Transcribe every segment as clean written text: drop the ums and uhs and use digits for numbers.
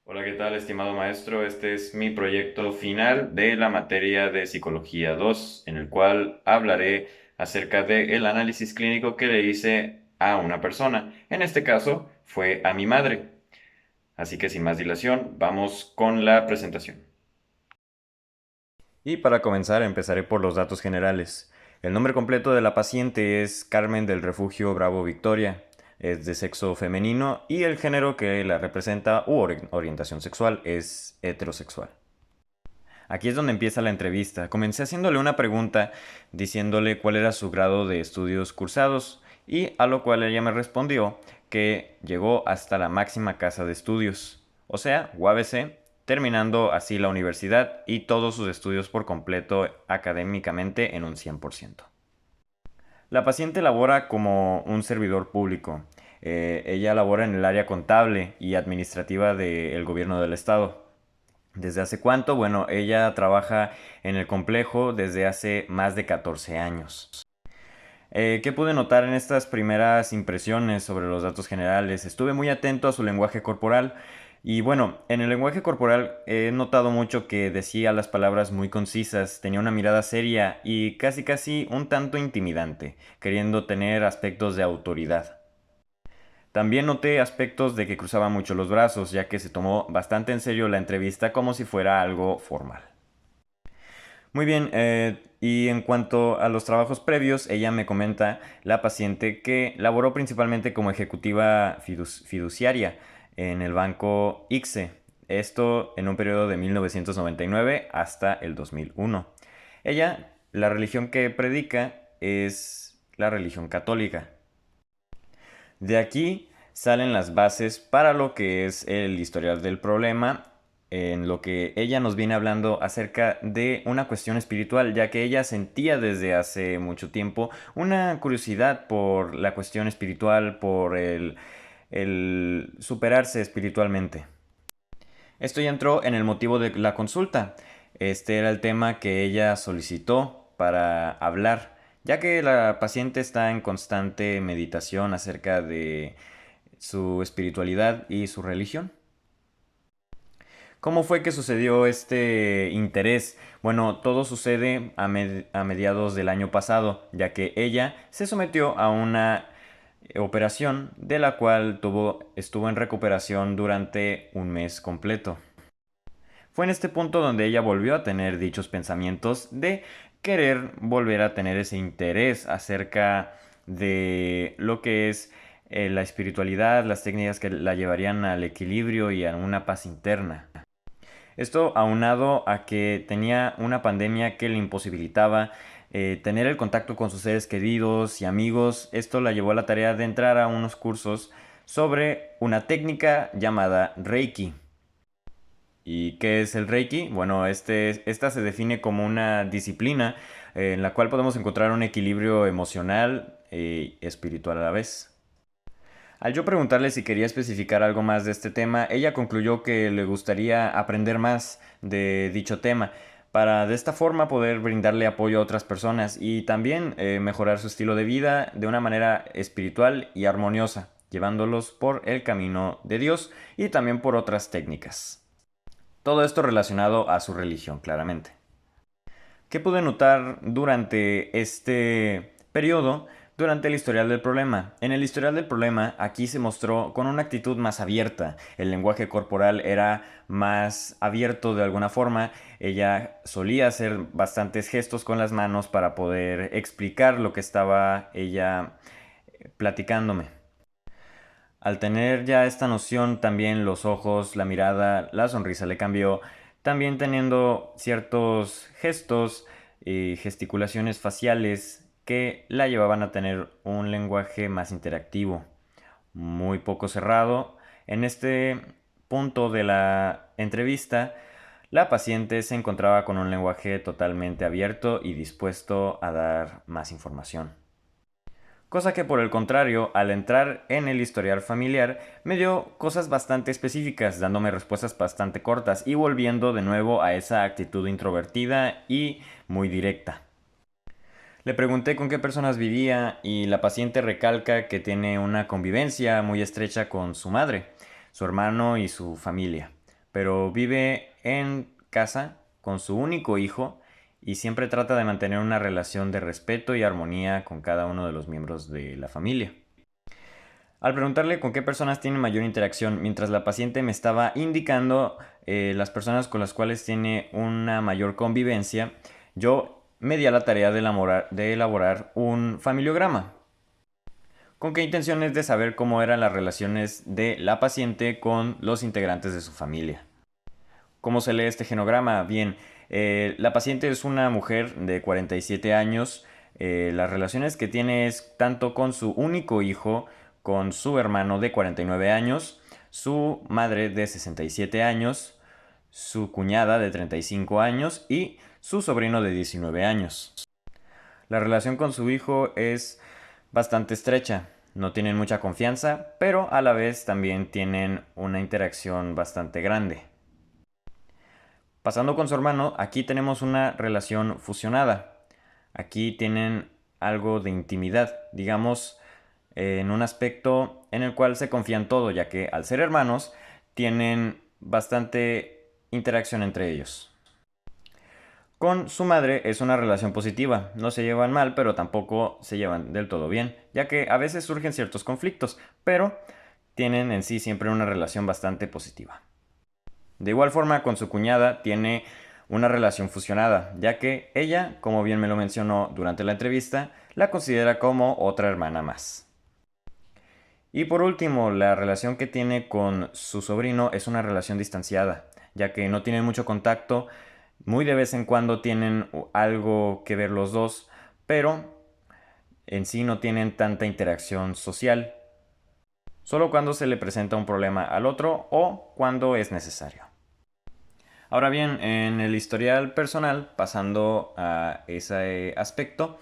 Hola, ¿qué tal, estimado maestro? Este es mi proyecto final de la materia de Psicología 2, en el cual hablaré acerca del análisis clínico que le hice a una persona. En este caso, fue a mi madre. Así que sin más dilación, vamos con la presentación. Y para comenzar, empezaré por los datos generales. El nombre completo de la paciente es Carmen del Refugio Bravo Victoria. Es de sexo femenino y el género que la representa u orientación sexual es heterosexual. Aquí es donde empieza la entrevista. Comencé haciéndole una pregunta diciéndole cuál era su grado de estudios cursados y a lo cual ella me respondió que llegó hasta la máxima casa de estudios, o sea, UABC, terminando así la universidad y todos sus estudios por completo académicamente en un 100%. La paciente labora como un servidor público. Ella labora en el área contable y administrativa del gobierno del estado. ¿Desde hace cuánto? Bueno, ella trabaja en el complejo desde hace más de 14 años. ¿Qué pude notar en estas primeras impresiones sobre los datos generales? Estuve muy atento a su lenguaje corporal y bueno, en el lenguaje corporal he notado mucho que decía las palabras muy concisas, tenía una mirada seria y casi casi un tanto intimidante, queriendo tener aspectos de autoridad. También noté aspectos de que cruzaba mucho los brazos, ya que se tomó bastante en serio la entrevista como si fuera algo formal. Muy bien, y en cuanto a los trabajos previos, ella me comenta, la paciente, que laboró principalmente como ejecutiva fiduciaria en el banco ICSE, esto en un periodo de 1999 hasta el 2001. Ella, la religión que predica es la religión católica. De aquí salen las bases para lo que es el historial del problema, en lo que ella nos viene hablando acerca de una cuestión espiritual, ya que ella sentía desde hace mucho tiempo una curiosidad por la cuestión espiritual, por el superarse espiritualmente. Esto ya entró en el motivo de la consulta. Este era el tema que ella solicitó para hablar, ya que la paciente está en constante meditación acerca de su espiritualidad y su religión. ¿Cómo fue que sucedió este interés? Bueno, todo sucede a mediados del año pasado, ya que ella se sometió a una operación de la cual estuvo en recuperación durante un mes completo. Fue en este punto donde ella volvió a tener dichos pensamientos de querer volver a tener ese interés acerca de lo que es la espiritualidad, las técnicas que la llevarían al equilibrio y a una paz interna. Esto aunado a que tenía una pandemia que le imposibilitaba tener el contacto con sus seres queridos y amigos, esto la llevó a la tarea de entrar a unos cursos sobre una técnica llamada Reiki. ¿Y qué es el Reiki? Bueno, esta se define como una disciplina en la cual podemos encontrar un equilibrio emocional y espiritual a la vez. Al yo preguntarle si quería especificar algo más de este tema, ella concluyó que le gustaría aprender más de dicho tema para de esta forma poder brindarle apoyo a otras personas y también mejorar su estilo de vida de una manera espiritual y armoniosa, llevándolos por el camino de Dios y también por otras técnicas. Todo esto relacionado a su religión, claramente. ¿Qué pude notar durante este periodo? Durante el historial del problema. En el historial del problema, aquí se mostró con una actitud más abierta. El lenguaje corporal era más abierto de alguna forma. Ella solía hacer bastantes gestos con las manos para poder explicar lo que estaba ella platicándome. Al tener ya esta noción, también los ojos, la mirada, la sonrisa le cambió, también teniendo ciertos gestos y gesticulaciones faciales que la llevaban a tener un lenguaje más interactivo, muy poco cerrado. En este punto de la entrevista, la paciente se encontraba con un lenguaje totalmente abierto y dispuesto a dar más información. Cosa que por el contrario, al entrar en el historial familiar, me dio cosas bastante específicas, dándome respuestas bastante cortas y volviendo de nuevo a esa actitud introvertida y muy directa. Le pregunté con qué personas vivía y la paciente recalca que tiene una convivencia muy estrecha con su madre, su hermano y su familia. pero vive en casa con su único hijo y siempre trata de mantener una relación de respeto y armonía con cada uno de los miembros de la familia. Al preguntarle con qué personas tiene mayor interacción, mientras la paciente me estaba indicando las personas con las cuales tiene una mayor convivencia, yo me di a la tarea de elaborar un familiograma. ¿Con qué intenciones de saber cómo eran las relaciones de la paciente con los integrantes de su familia? ¿Cómo se lee este genograma? Bien, la paciente es una mujer de 47 años. Las relaciones que tiene es tanto con su único hijo, con su hermano de 49 años, su madre de 67 años, su cuñada de 35 años y su sobrino de 19 años. La relación con su hijo es bastante estrecha. No tienen mucha confianza, pero a la vez también tienen una interacción bastante grande. Pasando con su hermano, aquí tenemos una relación fusionada. Aquí tienen algo de intimidad, digamos, en un aspecto en el cual se confían todo, ya que al ser hermanos tienen bastante interacción entre ellos. Con su madre es una relación positiva, no se llevan mal, pero tampoco se llevan del todo bien, ya que a veces surgen ciertos conflictos, pero tienen en sí siempre una relación bastante positiva. De igual forma, con su cuñada tiene una relación fusionada, ya que ella, como bien me lo mencionó durante la entrevista, la considera como otra hermana más. Y por último, la relación que tiene con su sobrino es una relación distanciada, ya que no tienen mucho contacto, muy de vez en cuando tienen algo que ver los dos, pero en sí no tienen tanta interacción social, solo cuando se le presenta un problema al otro o cuando es necesario. Ahora bien, en el historial personal, pasando a ese aspecto,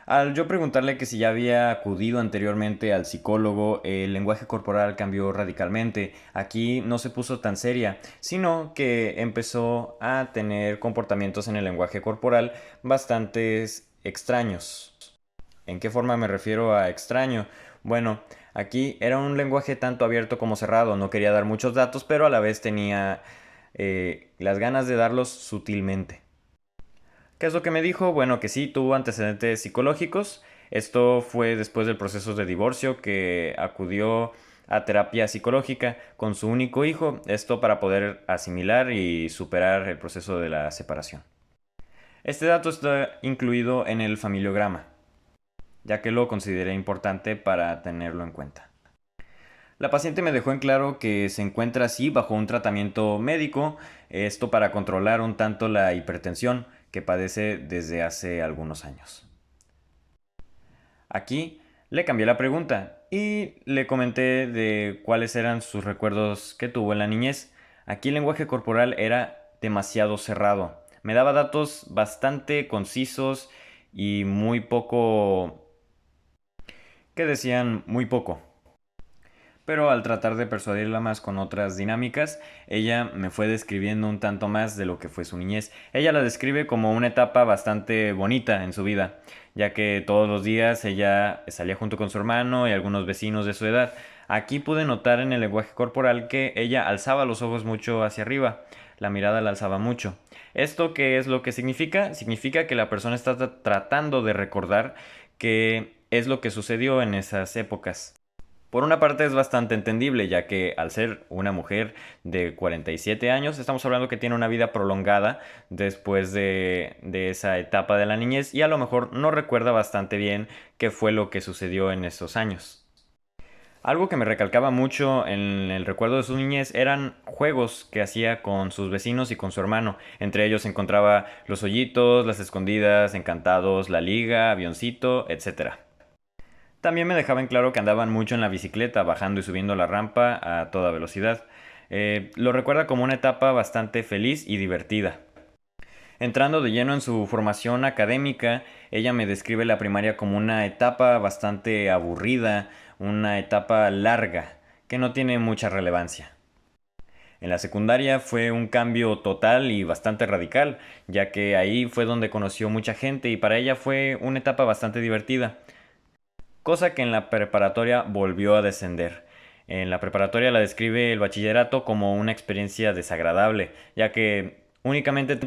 al yo preguntarle que si ya había acudido anteriormente al psicólogo, el lenguaje corporal cambió radicalmente. Aquí no se puso tan seria, sino que empezó a tener comportamientos en el lenguaje corporal bastante extraños. ¿En qué forma me refiero a extraño? Bueno, aquí era un lenguaje tanto abierto como cerrado, no quería dar muchos datos, pero a la vez tenía las ganas de darlos sutilmente. ¿Qué es lo que me dijo? Bueno, que sí, tuvo antecedentes psicológicos. Esto fue después del proceso de divorcio, que acudió a terapia psicológica con su único hijo, esto para poder asimilar y superar el proceso de la separación. Este dato está incluido en el familiograma, ya que lo consideré importante para tenerlo en cuenta. La paciente me dejó en claro que se encuentra así bajo un tratamiento médico, esto para controlar un tanto la hipertensión que padece desde hace algunos años. Aquí le cambié la pregunta y le comenté de cuáles eran sus recuerdos que tuvo en la niñez. Aquí el lenguaje corporal era demasiado cerrado. Me daba datos bastante concisos y muy poco... que decían muy poco. Pero al tratar de persuadirla más con otras dinámicas, ella me fue describiendo un tanto más de lo que fue su niñez. Ella la describe como una etapa bastante bonita en su vida, ya que todos los días ella salía junto con su hermano y algunos vecinos de su edad. Aquí pude notar en el lenguaje corporal que ella alzaba los ojos mucho hacia arriba, la mirada la alzaba mucho. ¿Esto qué es lo que significa? Significa que la persona está tratando de recordar qué es lo que sucedió en esas épocas. Por una parte es bastante entendible, ya que al ser una mujer de 47 años, estamos hablando que tiene una vida prolongada después de esa etapa de la niñez y a lo mejor no recuerda bastante bien qué fue lo que sucedió en esos años. Algo que me recalcaba mucho en el recuerdo de su niñez eran juegos que hacía con sus vecinos y con su hermano. Entre ellos se encontraba los hoyitos, las escondidas, encantados, la liga, avioncito, etcétera. También me dejaba en claro que andaban mucho en la bicicleta, bajando y subiendo la rampa a toda velocidad. Lo recuerda como una etapa bastante feliz y divertida. Entrando de lleno en su formación académica, ella me describe la primaria como una etapa bastante aburrida, una etapa larga, que no tiene mucha relevancia. En la secundaria fue un cambio total y bastante radical, ya que ahí fue donde conoció mucha gente y para ella fue una etapa bastante divertida, cosa que en la preparatoria volvió a descender. En la preparatoria la describe el bachillerato como una experiencia desagradable, ya que únicamente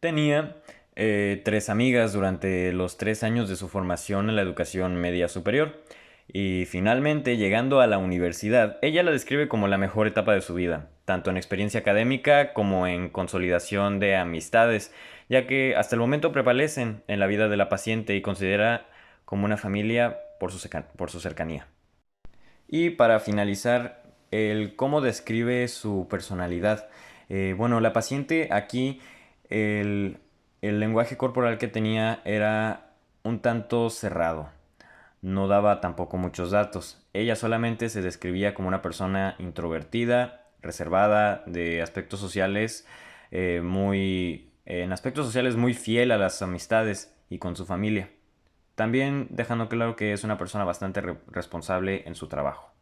tenía 3 amigas durante los 3 años de su formación en la educación media superior. Y finalmente, llegando a la universidad, ella la describe como la mejor etapa de su vida, tanto en experiencia académica como en consolidación de amistades, ya que hasta el momento prevalecen en la vida de la paciente y considera como una familia por su cercanía. Y para finalizar, el cómo describe su personalidad. Bueno, la paciente aquí, el, el lenguaje corporal que tenía era un tanto cerrado. No daba tampoco muchos datos. Ella solamente se describía como una persona introvertida, reservada, de aspectos sociales en aspectos sociales muy fiel a las amistades y con su familia. También dejando claro que es una persona bastante responsable en su trabajo.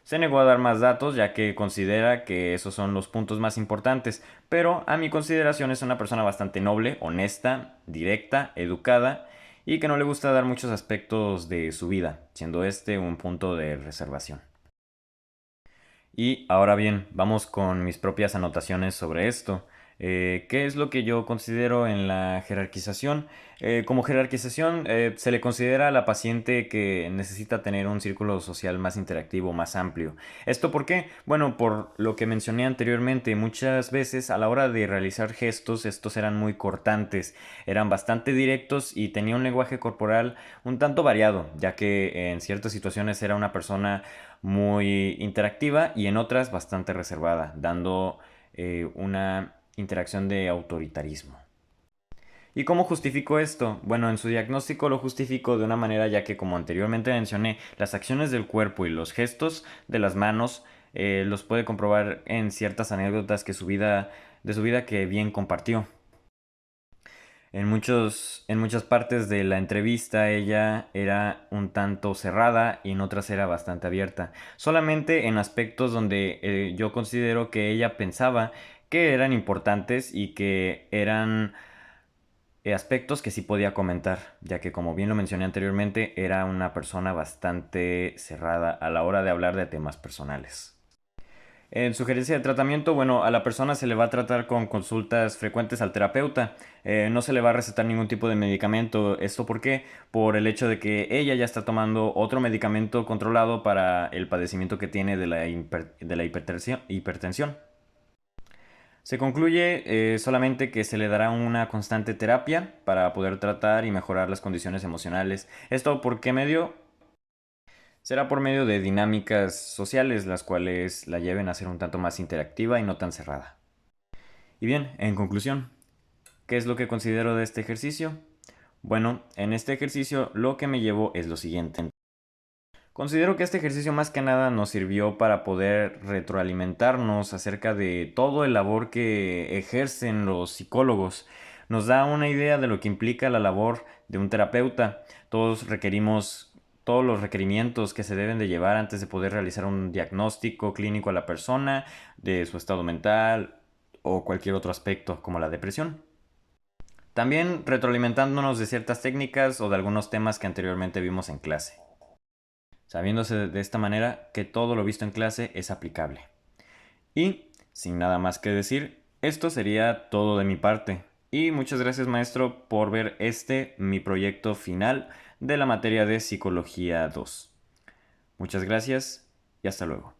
Se negó a dar más datos ya que considera que esos son los puntos más importantes, pero a mi consideración es una persona bastante noble, honesta, directa, educada y que no le gusta dar muchos aspectos de su vida, siendo este un punto de reservación. Y ahora bien, vamos con mis propias anotaciones sobre esto. ¿Qué es lo que yo considero en la jerarquización? Como jerarquización se le considera a la paciente que necesita tener un círculo social más interactivo, más amplio. ¿Esto por qué? Bueno, por lo que mencioné anteriormente, muchas veces a la hora de realizar gestos, estos eran muy cortantes, eran bastante directos y tenía un lenguaje corporal un tanto variado, ya que en ciertas situaciones era una persona muy interactiva y en otras bastante reservada, dando una interacción de autoritarismo. ¿Y cómo justifico esto? Bueno, en su diagnóstico lo justifico de una manera ya que, como anteriormente mencioné, las acciones del cuerpo y los gestos de las manos los puede comprobar en ciertas anécdotas de su vida que bien compartió. En muchas partes de la entrevista ella era un tanto cerrada y en otras era bastante abierta. Solamente en aspectos donde yo considero que ella pensaba que eran importantes y que eran aspectos que sí podía comentar, ya que como bien lo mencioné anteriormente, era una persona bastante cerrada a la hora de hablar de temas personales. En sugerencia de tratamiento, bueno, a la persona se le va a tratar con consultas frecuentes al terapeuta. No se le va a recetar ningún tipo de medicamento. ¿Esto por qué? Por el hecho de que ella ya está tomando otro medicamento controlado para el padecimiento que tiene de la hipertensión. Se concluye solamente que se le dará una constante terapia para poder tratar y mejorar las condiciones emocionales. ¿Esto por qué medio? Será por medio de dinámicas sociales las cuales la lleven a ser un tanto más interactiva y no tan cerrada. Y bien, en conclusión, ¿qué es lo que considero de este ejercicio? Bueno, en este ejercicio lo que me llevo es lo siguiente. Considero que este ejercicio más que nada nos sirvió para poder retroalimentarnos acerca de todo el labor que ejercen los psicólogos. Nos da una idea de lo que implica la labor de un terapeuta. Todos requerimos todos los requerimientos que se deben de llevar antes de poder realizar un diagnóstico clínico a la persona, de su estado mental o cualquier otro aspecto como la depresión. También retroalimentándonos de ciertas técnicas o de algunos temas que anteriormente vimos en clase, sabiéndose de esta manera que todo lo visto en clase es aplicable. Y, sin nada más que decir, esto sería todo de mi parte. Y muchas gracias, maestro, por ver mi proyecto final de la materia de Psicología 2. Muchas gracias y hasta luego.